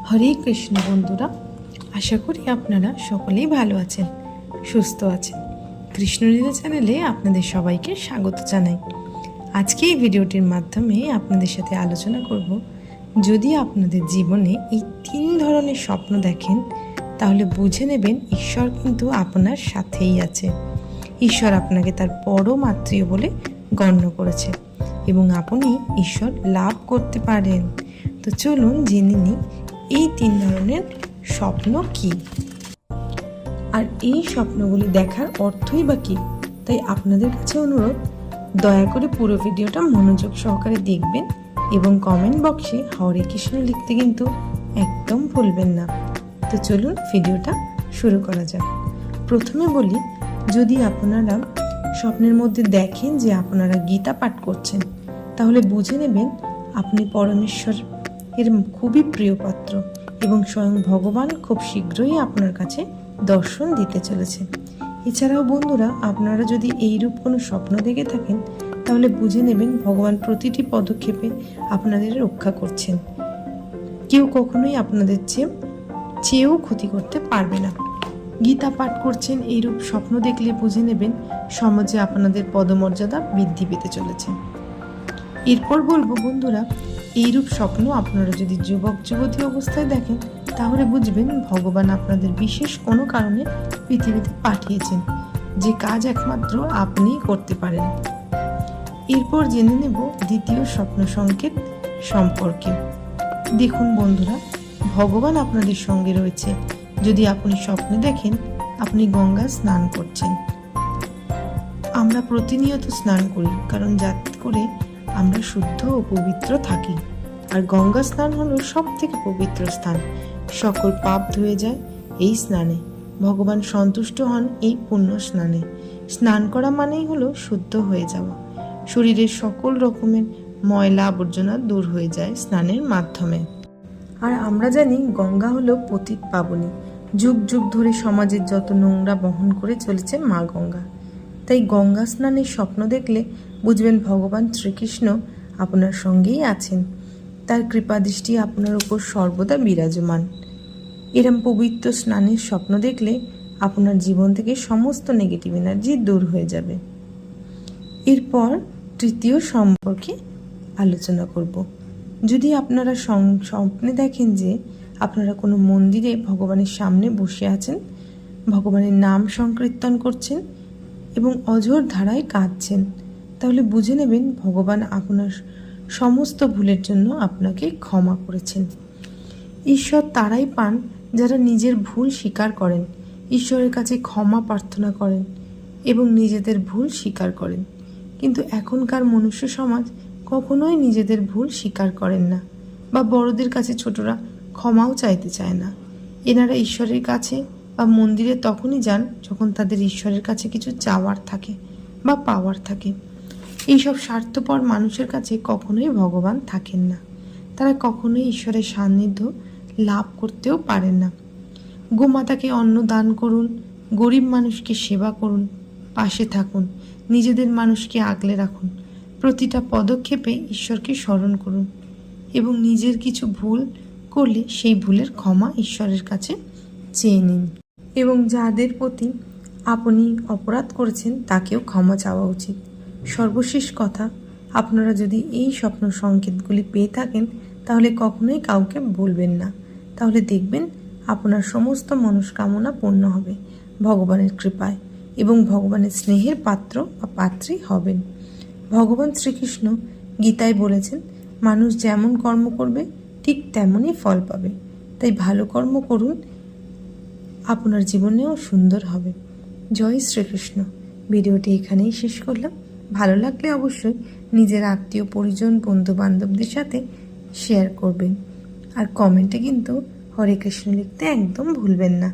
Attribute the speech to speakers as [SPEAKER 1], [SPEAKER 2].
[SPEAKER 1] হরে কৃষ্ণ বন্ধুরা, আশা করি আপনারা সকলেই ভালো আছেন, সুস্থ আছেন। কৃষ্ণলীলা চ্যানেলে আপনাদের সবাইকে স্বাগত জানাই। আজকে এই ভিডিওটির মাধ্যমে আপনাদের সাথে আলোচনা করব, যদি আপনাদের জীবনে এই 3 ধরনের স্বপ্ন দেখেন তাহলে বুঝে নেবেন ঈশ্বর কিন্তু আপনার সাথেই আছে। ঈশ্বর আপনাকে তার পরম আত্মীয় বলে গণ্য করেছে এবং আপনি ঈশ্বর লাভ করতে পারেন। তো চলুন জেনে নিই এই 3 ধরনের স্বপ্ন কি, আর এই স্বপ্নগুলি দেখার অর্থই বা কী। তাই আপনাদের কাছে অনুরোধ, দয়া করে পুরো ভিডিওটা মনোযোগ সহকারে দেখবেন এবং কমেন্ট বক্সে হরে কৃষ্ণ লিখতে কিন্তু একদম ভুলবেন না। তো চলুন ভিডিওটা শুরু করা যাক। প্রথমে বলি, যদি আপনারা স্বপ্নের মধ্যে দেখেন যে আপনারা গীতা পাঠ করছেন, তাহলে বুঝে নেবেন আপনি পরমেশ্বর এর খুবই প্রিয় পাত্র এবং স্বয়ং ভগবান খুব শীঘ্রই আপনার কাছে দর্শন দিতে চলেছে। এছাড়াও বন্ধুরা, আপনারা যদি এইরূপ কোনো স্বপ্ন দেখে থাকেন তাহলে বুঝে নেবেন ভগবান প্রতিটি পদক্ষেপে আপনাদের রক্ষা করছেন। কেউ কখনোই আপনাদের চেয়েও ক্ষতি করতে পারবে না। গীতা পাঠ করছেন এইরূপ স্বপ্ন দেখলে বুঝে নেবেন সমাজে আপনাদের পদমর্যাদা বৃদ্ধি পেতে চলেছে। এরপর বলবো বন্ধুরা, এইরূপ স্বপ্ন আপনারা যদি যুবক যুবতী অবস্থায় দেখেন তাহলে বুঝবেন ভগবান আপনাদের বিশেষ কোনো কারণে পৃথিবীতে পাঠিয়েছেন, যে কাজ একমাত্র আপনিই করতে পারেন। এরপর জেনে নেব দ্বিতীয় স্বপ্ন সংকেত সম্পর্কে। দেখুন বন্ধুরা, ভগবান আপনাদের সঙ্গে রয়েছে। যদি আপনি স্বপ্নে দেখেন আপনি গঙ্গা স্নান করছেন। আমরা প্রতিনিয়ত স্নান করি, কারণ যাতে করে আমরা শুদ্ধ ও পবিত্র থাকি। আর গঙ্গা স্নান হলো সব থেকে পবিত্র স্থান। সকল পাপ ধুয়ে যায় এই স্নানে। ভগবান সন্তুষ্ট হন এই পুণ্য স্নানে। স্নান করা মানেই হলো শুদ্ধ হয়ে যাওয়া। শরীরের সকল রকমের ময়লা আবর্জনা দূর হয়ে যায় স্নানের মাধ্যমে। আর আমরা জানি গঙ্গা হলো পতিত পাবনী। যুগ যুগ ধরে সমাজের যত নোংরা বহন করে চলেছে মা গঙ্গা। তাই গঙ্গা স্নানের স্বপ্ন দেখলে বুঝবেন ভগবান শ্রীকৃষ্ণ আপনার সঙ্গেই আছেন। তার কৃপা দৃষ্টি আপনার উপর সর্বদা বিরাজমান। এরম পবিত্র স্নানের স্বপ্ন দেখলে আপনার জীবন থেকে সমস্ত নেগেটিভ এনার্জি দূর হয়ে যাবে। এরপর তৃতীয় সম্পর্কে আলোচনা করব। যদি আপনারা স্বপ্নে দেখেন যে আপনারা কোনো মন্দিরে ভগবানের সামনে বসে আছেন, ভগবানের নাম সংকীর্তন করছেন এবং অঝোর ধারায় কাঁদছেন, তাহলে বুঝে নেবেন ভগবান আপনার সমস্ত ভুলের জন্য আপনাকে ক্ষমা করেছেন। ঈশ্বর তারাই পান যারা নিজের ভুল স্বীকার করেন, ঈশ্বরের কাছে ক্ষমা প্রার্থনা করেন এবং নিজেদের ভুল স্বীকার করেন। কিন্তু এখনকার মনুষ্য সমাজ কখনোই নিজেদের ভুল স্বীকার করেন না, বা বড়দের কাছে ছোটরা ক্ষমাও চাইতে চায় না। এনারা ঈশ্বরের কাছে বা মন্দিরে তখনই যান যখন তাদের ঈশ্বরের কাছে কিছু চাওয়ার থাকে বা পাওয়ার থাকে। এইসব স্বার্থপর মানুষের কাছে কখনোই ভগবান থাকেন না। তারা কখনোই ঈশ্বরের সান্নিধ্য লাভ করতেও পারেন না। গোমাতাকে অন্ন দান করুন, গরিব মানুষকে সেবা করুন, পাশে থাকুন, নিজেদের মানুষকে আগলে রাখুন। প্রতিটা পদক্ষেপে ঈশ্বরকে স্মরণ করুন এবং নিজের কিছু ভুল করলে সেই ভুলের ক্ষমা ঈশ্বরের কাছে চেয়ে নিন। এবং যাদের প্রতি আপনি অপরাধ করেছেন তাকেও ক্ষমা চাওয়া উচিত। সর্বশেষ কথা, আপনারা যদি এই স্বপ্ন সংকেতগুলি পেয়ে থাকেন তাহলে কখনোই কাউকে বলবেন না। তাহলে দেখবেন আপনার সমস্ত মনস্কামনা পূর্ণ হবে ভগবানের কৃপায় এবং ভগবানের স্নেহের পাত্র বা পাত্রী হবেন। ভগবান শ্রীকৃষ্ণ গীতায় বলেছেন, মানুষ যেমন কর্ম করবে ঠিক তেমনই ফল পাবে। তাই ভালো কর্ম করুন, আপনার জীবনেও সুন্দর হবে। জয় শ্রীকৃষ্ণ। ভিডিওটি এখানেই শেষ করলাম। ভালো লাগলে অবশ্যই নিজের আত্মীয় পরিজন বন্ধু বান্ধবদের সাথে শেয়ার করবেন। আর কমেন্টে কিন্তু হরে কৃষ্ণ লিখতে একদম ভুলবেন না।